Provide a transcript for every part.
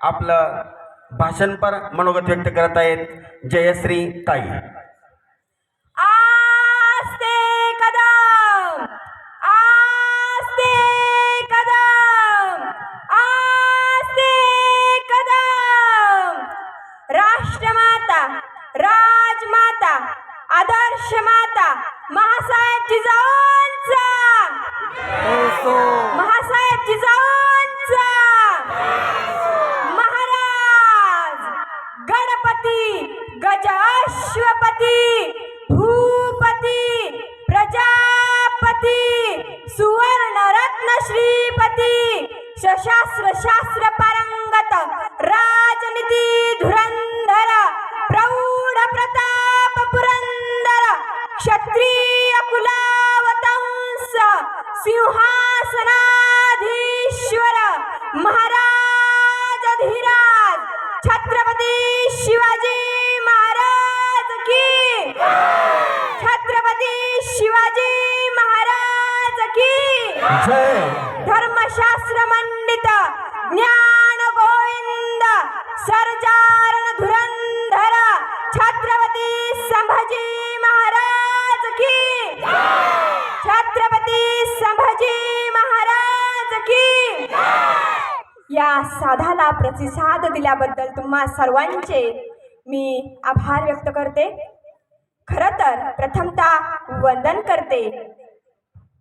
आपलं भाषणपर मनोगत व्यक्त करत आहेत जयश्री ताई. आस्ते कदम, आस्ते कदम, आस्ते कदम. राष्ट्रमाता, राजमाता, आदर्श माता महासाहेब जिजाऊंचा, महासाहेब जिजाऊंचा, महाराज गणपती गजाश्वपती भूपती प्रजापती सुवर्णरत्न श्रीपती सशास्त्र शास्त्र पारंगत राजनीती धुरंधर प्रौढ प्रताप पुरंदर क्षत्रिय कुलावतंस सिंहासनाधीश्वर महाराज धीराज छत्रपती शिवाजी महाराज की, छत्रपती शिवाजी महाराज की जय. धर्मशास्त्र मंडित ज्ञान गोविंद सर्जारण धुरंधर छत्रपती संभाजी महाराज की, छत्रपती संभाजी महाराज की. या साधाला प्रतिसाद दिल्याबद्दल तुम्हा सर्वांचे मी आभार व्यक्त करते. खरं तर प्रथमतः वंदन करते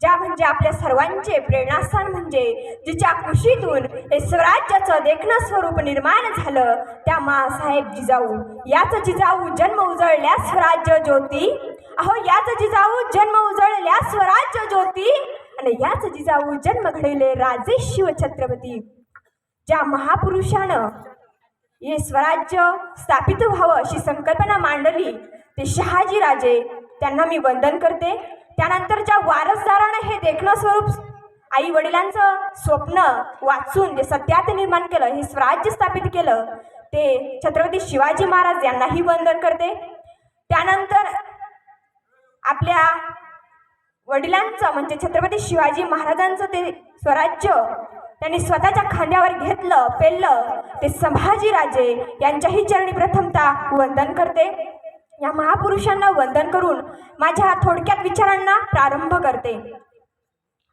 ज्या म्हणजे आपल्या सर्वांचे प्रेरणास्थान म्हणजे जिच्या कुशीतून हे स्वराज्याचं देखणं स्वरूप निर्माण झालं त्या माँसाहेब जिजाऊ. याच जिजाऊ जन्म उजळल्या स्वराज्य ज्योती, अहो याच जिजाऊ जन्म उजळल्या स्वराज्य ज्योती आणि याच जिजाऊ जन्म घडविले राजे शिवछत्रपती. ज्या महापुरुषानं हे स्वराज्य स्थापित व्हावं अशी संकल्पना मांडली ते शहाजी राजे, त्यांना मी वंदन करते. त्यानंतर ज्या वारसदारानं हे देखणं स्वरूप आई वडिलांचं स्वप्न वाचून जे सत्यात निर्माण केलं, हे स्वराज्य स्थापित केलं ते छत्रपती शिवाजी महाराज यांनाही वंदन करते. त्यानंतर आपल्या वडिलांचं म्हणजे छत्रपती शिवाजी महाराजांचं ते स्वराज्य त्यांनी स्वतःच्या खांद्यावर घेतलं पेललं ते संभाजीराजे यांच्याही चरणी प्रथमतः वंदन करते. या महापुरुषांना वंदन करून माझ्या थोडक्यात विचारांना प्रारंभ करते.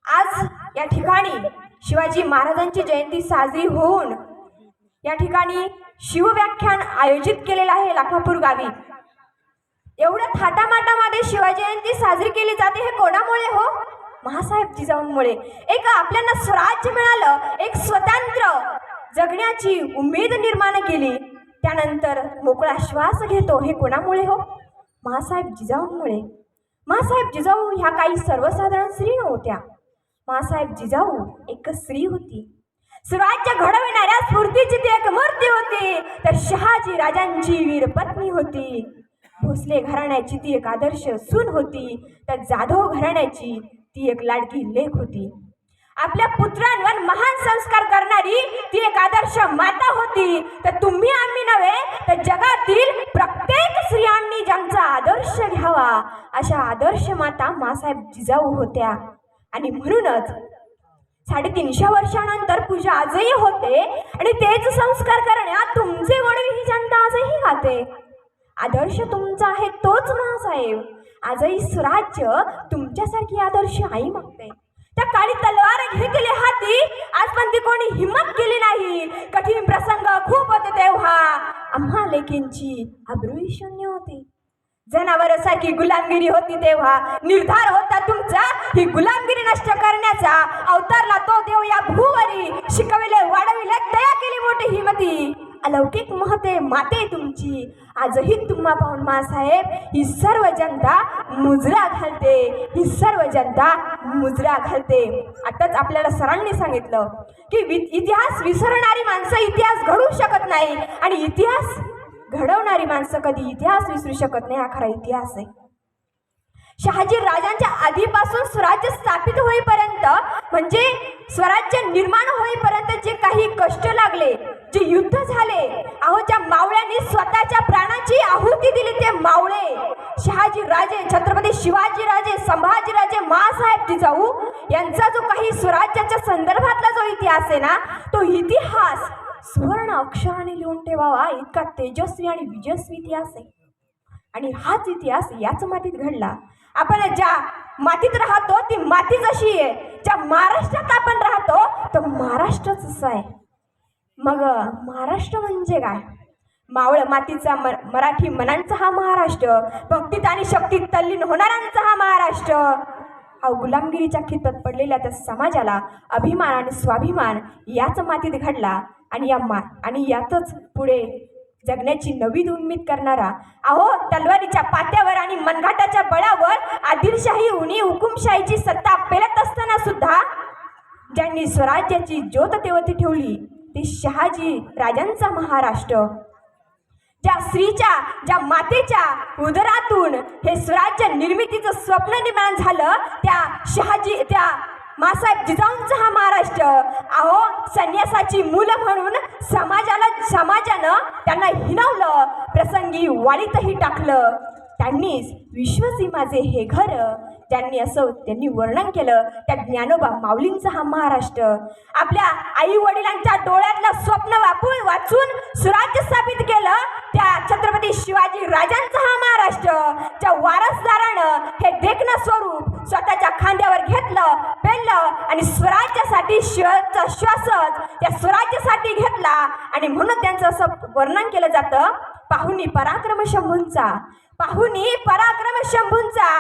आज या ठिकाणी शिवाजी महाराजांची जयंती साजरी होऊन या ठिकाणी शिवव्याख्यान आयोजित केलेलं आहे लाखापूर गावी. एवढ्या थाटामाटामध्ये शिवजयंती साजरी केली जाते हे कोणामुळे हो? महासाहेब जिजाऊंमुळे. एक आपल्याला स्वराज्य मिळालं, एक स्वतंत्र जगण्याची उमेद निर्माण केली, त्यानंतर मोकळा श्वास घेतो हे कोणामुळे हो? महासाहेब जिजाऊंमुळे. महासाहेब जिजाऊ ह्या काही सर्वसाधारण स्त्री नव्हत्या. महासाहेब जिजाऊ एक स्त्री होती. स्वराज्य घडविणाऱ्या स्फूर्तीची ती एक मूर्ती होती. तर शहाजी राजांची वीरपत्नी होती. भोसले घराण्याची ती एक आदर्श सून होती. तर जाधव घराण्याची ती एक लाडकी लेक होती. आपल्या पुत्रांवर महान संस्कार करणारी ती एक आदर्श माता होती. तर तुम्ही आम्ही नव्हे तर जगातील प्रत्येक स्त्रियांनी ज्यांचा आदर्श घ्यावा अशा आदर्श माता माँसाहेब जिजाऊ होत्या. आणि म्हणूनच 350 वर्षानंतर पूजा आजही होते आणि तेच संस्कार करण्यात तुमचे वडील ही जनता आजही गाते. आदर्श तुमचा आहे तोच माँसाहेब. आजही स्वराज्य तुमच्यासारखी आदर्श आई मागते. त्या काळी तलवार घेतली हाती, आज पण ती कोणी हिम्मत केली नाही. कठीण प्रसंग खूप होते तेव्हा आम्हा लेकींची अब्रूही शून्य होती. जनावरांसारखी गुलामगिरी होती तेव्हा. निर्धार होता तुमचा ही गुलामगिरी नष्ट करण्याचा. अवतारला तो देव या भूवरी, शिकविले वाढविले दया केली मोठी हिमती. अलौकिक महते माते तुमची. आजही तुम्हा पाहून माँसाहेब ही सर्व जनता मुजरा घालते, ही सर्व जनता मुजरा घालते. आताच आपल्याला सरांनी सांगितलं की इतिहास विसरणारी माणसं इतिहास घडवू शकत नाही आणि इतिहास घडवणारी माणसं कधी इतिहास विसरू शकत नाही. हा खरा इतिहास आहे. शहाजी राजांच्या आधीपासून स्वराज्य स्थापित होईपर्यंत म्हणजे स्वराज्य निर्माण होईपर्यंत जे काही कष्ट लागले, जे युद्ध झाले, अहो ज्या मावळ्यांनी स्वतःच्या प्राणाची आहुती दिली ते मावळे शहाजी राजे, छत्रपती शिवाजी राजे, संभाजी राजे, माँसाहेब जिजाऊ यांचा जो काही स्वराज्याच्या संदर्भातला जो इतिहास आहे ना, तो इतिहास सुवर्ण अक्षराने लिहून ठेवावा इतका तेजस्वी आणि विजयस्वी इतिहास आहे. आणि हाच इतिहास याच मातीत घडला. आपण ज्या मातीत राहतो ती माती जशी आहे, ज्या महाराष्ट्रात आपण राहतो तो महाराष्ट्रच असा आहे. मग महाराष्ट्र म्हणजे काय? मावळ मातीचा मराठी मनांचा हा महाराष्ट्र, भक्तीत आणि शक्तीत तल्लीन होणाऱ्यांचा हा महाराष्ट्र, हा गुलामगिरीच्या खितत पडलेल्या त्या समाजाला अभिमान आणि स्वाभिमान याच मातीत घडला. आणि यातच पुढे जगण्याची नवी उम्मीद करणारा, अहो तलवारीच्या पात्यावर आणि मनघाटाच्या बळावर आदिलशाही उनी हुकुमशाहीची सत्ता पेलत असताना सुद्धा ज्यांनी स्वराज्याची ज्योत तेवती ठेवली ती शहाजी राजांचा महाराष्ट्र. ज्या स्त्रीच्या, ज्या मातेच्या उदरातून हे स्वराज्य निर्मितीचं स्वप्न निर्माण झालं त्या मासाहेब जिजाऊंचा हा महाराष्ट्र. अहो संन्यासाची मुलं म्हणून समाजानं त्यांना हिणवलं, प्रसंगी वाळीतही टाकलं. त्यांनीच विश्वसी माझे हे घर त्यांनी वर्णन केलं त्या ज्ञानोबा माऊलींचा हा महाराष्ट्र. आपल्या आई वडिलांच्या डोळ्यातलं स्वप्न वाचून सुराज्य स्थापित केलं त्या छत्रपती शिवाजी राजांचा हा महाराष्ट्र. ज्या वारसदारानं हे देखणं स्वरूप स्वतःच्या खांद्यावर घेतलं, पेललं आणि स्वराज्यासाठी श्वासच त्या स्वराज्यासाठी घेतला. आणि म्हणून त्यांचं असं वर्णन केलं जातं, पाहुणी पराक्रम शंभूंचा, पाहुणी पराक्रम शंभूंचा,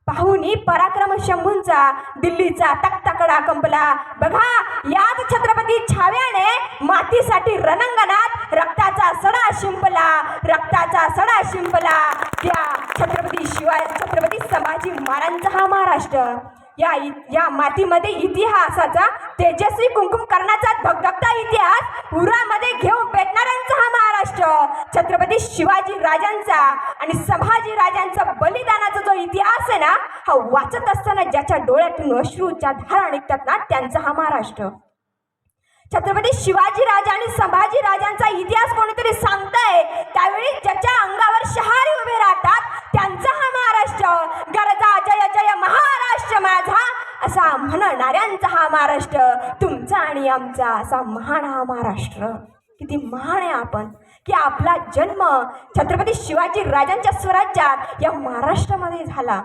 पाहुणी पराक्रम शंभूंचा, दिल्लीचा तख्ताकडा कंपला. बघा याच छत्रपती छाव्याने मातीसाठी रणांगणात रक्ताचा सडा शिंपला, रक्ताचा सडा शिंपला. त्या छत्रपती संभाजी महाराजांचा हा महाराष्ट्र. या मातीमध्ये इतिहासाचा तेजस्वी कुंकुमकरणाचा धगधगता इतिहास उरामध्ये घेऊन पेटणाऱ्यांचा हा महाराष्ट्र. छत्रपती शिवाजी राजांचा आणि संभाजी राजांचा बलिदानाचा जो इतिहास आहे ना, हा वाचत असताना ज्याच्या डोळ्यातून अश्रूच्या धारा निघतात ना, त्यांचा हा महाराष्ट्र. छत्रपती शिवाजी राजा आणि संभाजी राजांचा इतिहास कोणीतरी सांगताय त्यावेळी ज्याच्या अंगावर शहारे उभे राहतात त्यांचा हा महाराष्ट्र. गरजा जय जय महाराष्ट्र माझा असा म्हणणाऱ्यांचा हा महाराष्ट्र. तुमचा आणि आमचा असा महान हा महाराष्ट्र. किती महान आहे आपण की आपला जन्म छत्रपती शिवाजी राजांच्या स्वराज्यात या महाराष्ट्रामध्ये झाला.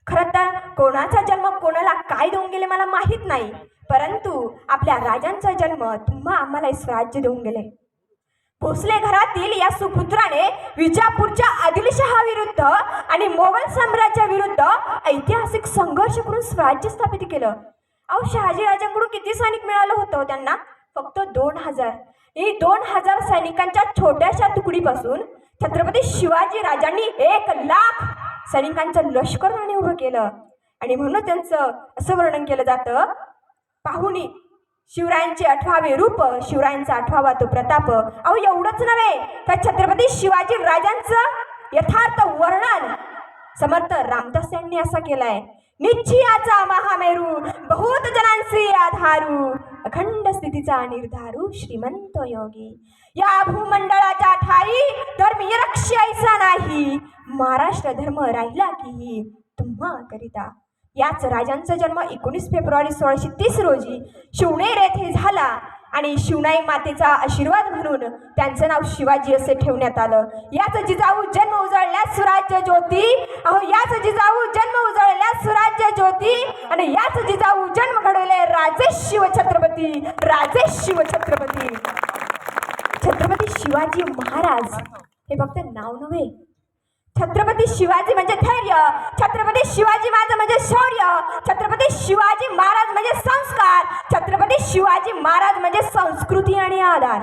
खरं तर कोणाचा जन्म कोणाला काय देऊन गेले मला माहीत नाही, परंतु आपल्या राजांचा जन्म तुम्हा आम्हाला स्वराज्य देऊन गेले. भोसले घरातील या सुपुत्राने विजापूरच्या आदिलशहा विरुद्ध आणि मोगल साम्राज्याविरुद्ध ऐतिहासिक संघर्ष करून स्वराज्य स्थापित केलं. अहो शहाजी राजांकडून किती सैनिक मिळालं होतं त्यांना? फक्त 2000. ही 2000 सैनिकांच्या छोट्याशा तुकडीपासून छत्रपती शिवाजी राजांनी 1,00,000 सैनिकांचं लष्कर उभं केलं. आणि म्हणून त्यांचं असं वर्णन केलं जातं, पाहुणी शिवरायांचे 18वे रूप, शिवरायांचा 18वा तो प्रताप. अहो एवढंच नव्हे तर छत्रपती शिवाजी राजांचं यथार्थ वर्णन समर्थ रामदास यांनी असं केलंय, निश्चयाचा महामेरू बहुत जनांचे आधारू, अखंड स्थितीचा निर्धारू श्रीमंत योगी. या भूमंडळाच्या ठाई धर्मनिरक्ष ऐसा नाही, महाराष्ट्र धर्म राहिला की तुम्हा करिता. याच राजांचा जन्म 19 फेब्रुवारी 1630 रोजी शिवनेर येथे झाला आणि शिवनाई मातेचा आशीर्वाद म्हणून त्यांचं नाव शिवाजी असे ठेवण्यात आलं. याच जिजाऊ जन्म उजळल्या सुराज्य ज्योती, अहो याच जिजाऊ जन्म उजळल्या सुराज्य ज्योती आणि याच जिजाऊ जन्म घडवले राजे शिवछत्रपती, राजे शिवछत्रपती. छत्रपती शिवाजी महाराज हे फक्त नाव नव्हे, छत्रपती शिवाजी म्हणजे धैर्य, छत्रपती शिवाजी महाराज म्हणजे शौर्य, छत्रपती शिवाजी महाराज म्हणजे संस्कार, छत्रपती शिवाजी महाराज म्हणजे संस्कृती आणि आधार.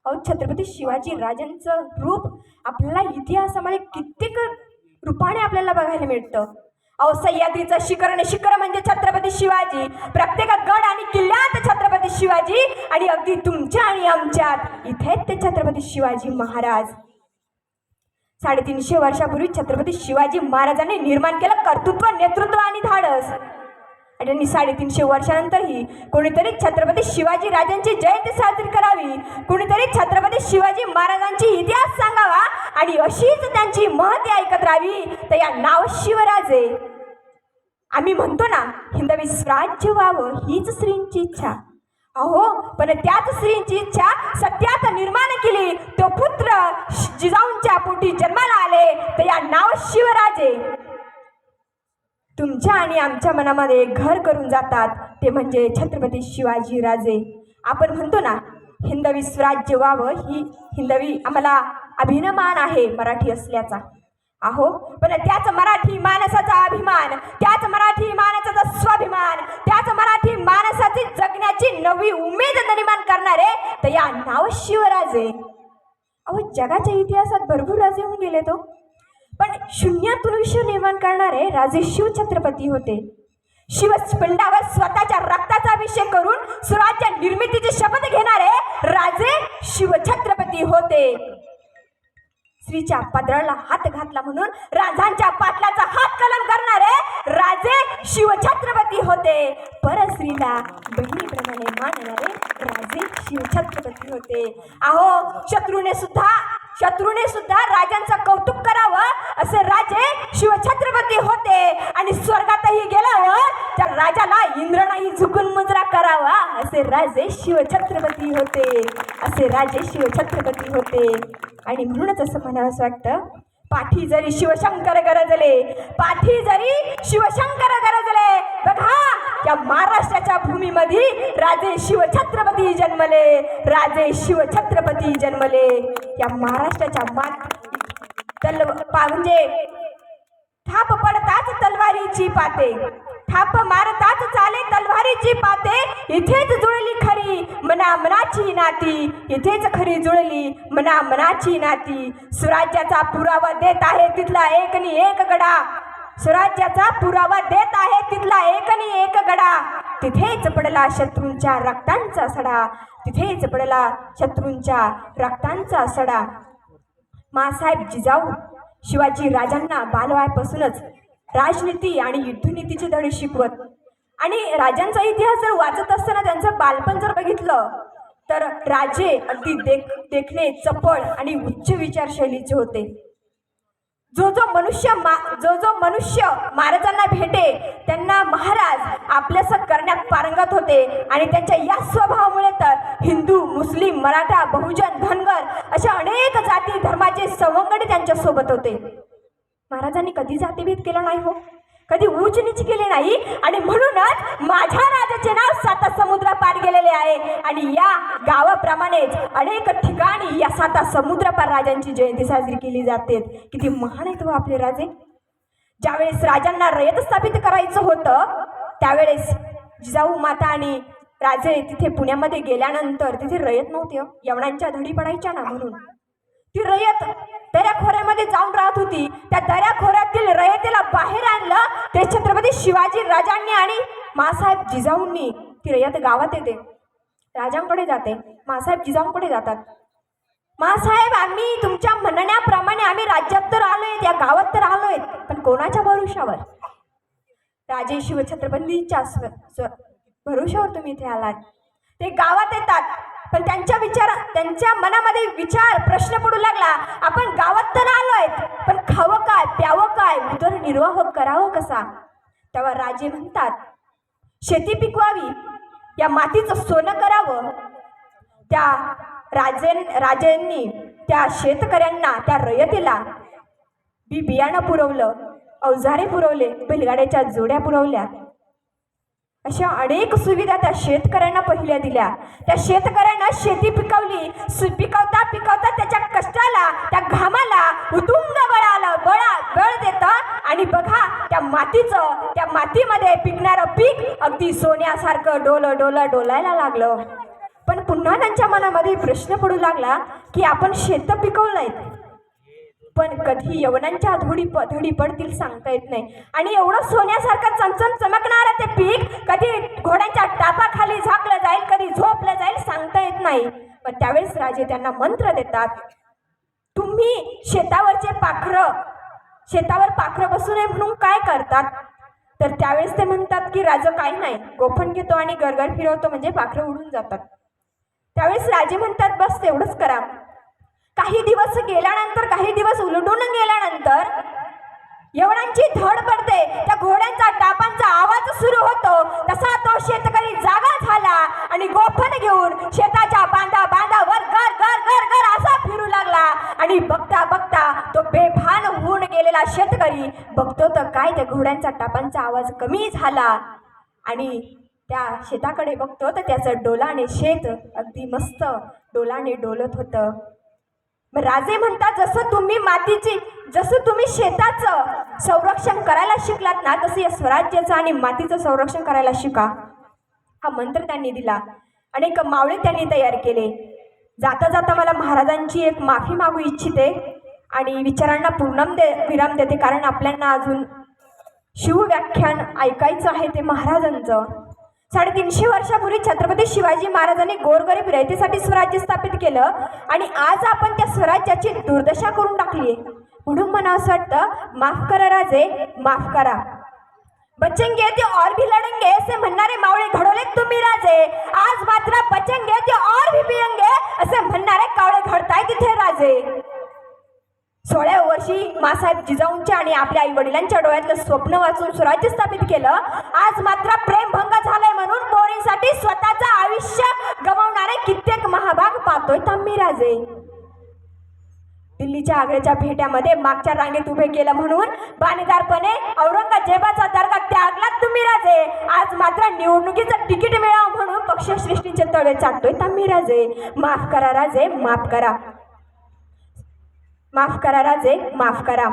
अहो छत्रपती शिवाजी राजांचं रूप आपल्याला इतिहासामध्ये कित्येक रूपाने आपल्याला बघायला मिळतं. अहो सह्याद्रीचं शिखर म्हणजे छत्रपती शिवाजी, प्रत्येक गड आणि किल्ल्यात छत्रपती शिवाजी आणि अगदी तुमच्या आणि आमच्यात इथेच ते छत्रपती शिवाजी महाराज. 350 वर्षापूर्वी छत्रपती शिवाजी महाराजांनी निर्माण केलं कर्तृत्व, नेतृत्व आणि धाडस. आणि 350 वर्षानंतरही कोणीतरी छत्रपती शिवाजी राजांची जयंती साजरी करावी, कोणीतरी छत्रपती शिवाजी महाराजांची इतिहास सांगावा आणि अशीच त्यांची महती ऐकत राहावी. तर या नाव शिवराजे. आम्ही म्हणतो ना हिंदवी स्वराज्य व्हावं हीच श्रींची इच्छा. अहो पण त्याच स्त्रीची इच्छा सत्यात निर्माण केली, तो पुत्र जिजाऊंच्या पोटी जन्माला आले तर या नाव शिवराजे तुमच्या आणि आमच्या मनामध्ये घर करून जातात, ते म्हणजे छत्रपती शिवाजी राजे. आपण म्हणतो ना हिंदवी स्वराज्य व्हावं, ही हिंदवी आम्हाला अभिमान आहे मराठी असल्याचा. अहो पण त्याच मराठी माणसाचा अभिमान, त्याच मराठी माणसाचा स्वाभिमान, त्याच मराठी माणसाची जगण्याची नवी उमेद निर्माण करणारे तर या नाव शिवराजे. अहो जगाच्या इतिहासात भरपूर राजे होऊन गेले तो, पण शून्यातून विश्व निर्माण करणारे राजे शिवछत्रपती होते. शिवपिंडावर स्वतःच्या रक्ताचा अभिषेक करून स्वराज्य निर्मितीची शपथ घेणारे राजे शिवछत्रपती होते. स्त्रीच्या पदराला हात घातला म्हणून राजांच्या पाटलाचा हात कलम करणारे राजे शिवछत्रपती होते. परस्त्रीला बहिणीप्रमाणे मानणारे राजे शिवछत्रपती होते. अहो शत्रूने सुद्धा राजांचं कौतुक करावं असे राजे शिवछत्रपती होते. आणि स्वर्गातही गेल्यावर त्या राजाला इंद्र नाही झुकून मुजरा करावा असे राजे शिवछत्रपती होते, असे राजे शिवछत्रपती होते. आणि म्हणूनच असं म्हणावंसं वाटतं, पाठी जरी शिवशंकर गरजले, पाठी जरी शिवशंकर गरजले, बघा या महाराष्ट्राच्या भूमीमध्ये राजे शिवछत्रपती जन्मले, राजे शिवछत्रपती जन्मले. या महाराष्ट्राच्या म्हणजे थाप पडताच तलवारीची पाते, थाप मारताच चाले तलवारीची पाते, इथेच जुळली खरी मना मनाची नाती, इथेच खरी जुळली मना मनाची नाती. स्वराज्याचा पुरावा देत आहे तिथला एकनी एक गडा, स्वराज्याचा पुरावा देत आहे तिथला एकनी एक गडा, तिथेच पडला शत्रूंच्या रक्तांचा सडा, तिथेच पडला शत्रूंच्या रक्तांचा सडा. मासाहेब जिजाऊ शिवाजी राजांना बालवयापासूनच राजनीती आणि युद्धनीतीचे धडे शिकवत. आणि राजांचा इतिहास जर वाचत असताना त्यांचं बालपण जर बघितलं तर राजे अगदी देखणे चपळ आणि उच्च विचारशैलीचे होते. जो जो मनुष्य महाराजांना भेटे त्यांना महाराज आपल्यासं करण्यात पारंगत होते. आणि त्यांच्या या स्वभावामुळे तर हिंदू, मुस्लिम, मराठा, बहुजन, धनगर अशा अनेक जाती धर्माचे सवंगडी त्यांच्या सोबत होते. महाराजांनी कधी जातीभेद केला नाही हो, कधी उच्च नीच केले नाही. आणि म्हणूनच माझ्या राजाचे नाव 7 समुद्र पार गेलेले आहे. आणि या गावाप्रमाणेच अनेक ठिकाणी या 7 समुद्र पार राजांची जयंती साजरी केली जाते. किती महान आहेत हो आपले राजे. ज्यावेळेस राजांना रयत स्थापित करायचं होतं त्यावेळेस जिजाऊ माता आणि राजे तिथे पुण्यामध्ये गेल्यानंतर तिथे रयत नव्हते, यवनांच्या धडी पडायच्या ना, म्हणून ती रयत दऱ्याखोऱ्यामध्ये जाऊन राहत होती. त्या दऱ्याखोऱ्यातील रयतेला बाहेर आणलं ते छत्रपती शिवाजी राजांनी आणि मासाहेब जिजाऊंनी. ती रयत गावात येते, राजांकडे जाते, मासाहेब जिजाऊंकडे जातात. मासाहेब आम्ही तुमच्या म्हणण्याप्रमाणे आम्ही राज्यात तर आलोय, या गावात तर आलोय, पण कोणाच्या भरोशावर? राजे शिवछत्रपतींच्या भरोशावर तुम्ही इथे आलात. ते गावात येतात पण त्यांच्या मनामध्ये प्रश्न पडू लागला, आपण गावात तर आलोय पण खावं काय, प्यावं काय, उदरनिर्वाह करावं कसा? तेव्हा राजे म्हणतात, शेती पिकवावी, या मातीचं सोनं करावं. त्या राजांनी त्या शेतकऱ्यांना, त्या रयतेला बियाणं पुरवलं, अवजारे पुरवले, बैलगाड्याच्या जोड्या पुरवल्या. अशा अनेक सुविधा त्या शेतकऱ्यांना पहिल्या दिल्या. त्या शेतकऱ्यांना शेती पिकवली, पिकवता पिकवता त्याच्या कष्टाला, त्या घामाला उतुंग बळ देतं. आणि बघा त्या मातीमध्ये पिकणारं पीक अगदी सोन्यासारखं डोलायला लागलं. पण पुन्हा त्यांच्या मनामध्ये प्रश्न पडू लागला की आपण शेत पिकवलंय पण कधी यवनांच्या धडी पडतील सांगता येत नाही. आणि एवढं सोन्यासारखं चमचम चमकणारं ते पीक कधी घोड्यांच्या टापाखाली झाकलं जाईल, कधी झोपलं जाईल सांगता येत नाही. पण त्यावेळेस राजे त्यांना मंत्र देतात, तुम्ही शेतावर पाखरं बसू नये म्हणून काय करतात? तर त्यावेळेस ते म्हणतात की राजा काही नाही, गोफण घेतो आणि गरगर फिरवतो म्हणजे पाखरं उडून जातात. त्यावेळेस राजे म्हणतात बस तेवढंच करा. काही दिवस गेल्यानंतर, काही दिवस उलटून गेल्यानंतर एवढ्यांची धड पडते, त्या घोड्यांचा टापांचा आवाज सुरू होतो. तसा तो शेतकरी जागा झाला आणि गोफण घेऊन शेताच्या बांधावर गर गर गर गर असा फिरू लागला. आणि बघता बघता तो बेभान होऊन गेलेला शेतकरी बघतो तर काय त्या घोड्यांचा टापांचा आवाज कमी झाला आणि त्या शेताकडे बघतो तर त्याचं डोलाने शेत अगदी मस्त डोलाने डोलत होतं. मग राजे म्हणतात, जसं तुम्ही शेताचं संरक्षण करायला शिकलात ना, तसं या स्वराज्याचं आणि मातीचं संरक्षण करायला शिका. हा मंत्र त्यांनी दिला. अनेक मावळे त्यांनी तयार केले. जाता जाता मला महाराजांची एक माफी मागू इच्छिते आणि विचारांना विराम देते, कारण आपल्याला अजून शिवव्याख्यान ऐकायचं आहे ते महाराजांचं. 350 वर्षापूर्वी छत्रपती शिवाजी महाराजांनी गोरगरीब रयतेसाठी स्वराज्य स्थापित केलं आणि आज आपण त्या स्वराज्याची दुर्दशा करून टाकली. म्हणून मला असं वाटतं, माफ करा राजे, माफ करा. बचेंगे ते और भी लढेंगे असे म्हणणारे मावळे घडवले तुम्ही राजे. आज मात्र बचेंगे ते और भी पियेंगे असे म्हणणारे कावळे घडताय तिथे राजे. 16व्या वर्षी मासाहेब जिजाऊंच्या आणि आपल्या आई वडिलांच्या डोळ्यातलं स्वप्न वाचून स्वराज्य स्थापित केलं. आज मात्र प्रेमभंग झालाय म्हणून पोरींसाठी स्वतःचं आयुष्य गमावणारे कित्येक महाभाग पाहतोय आम्ही राजे. दिल्लीच्या आग्र्याच्या भेट्यामध्ये मागच्या रांगेत उभे केलं म्हणून बाणेदारपणे औरंगजेबाचा दर्गा त्यागला तुम्ही राजे. आज मात्र निवडणुकीचं तिकीट मिळावं म्हणून पक्षश्रेष्ठींचे तळे चाटतोय आम्ही राजे. माफ करा राजे, माफ करा. माफ करा राजे, माफ करा.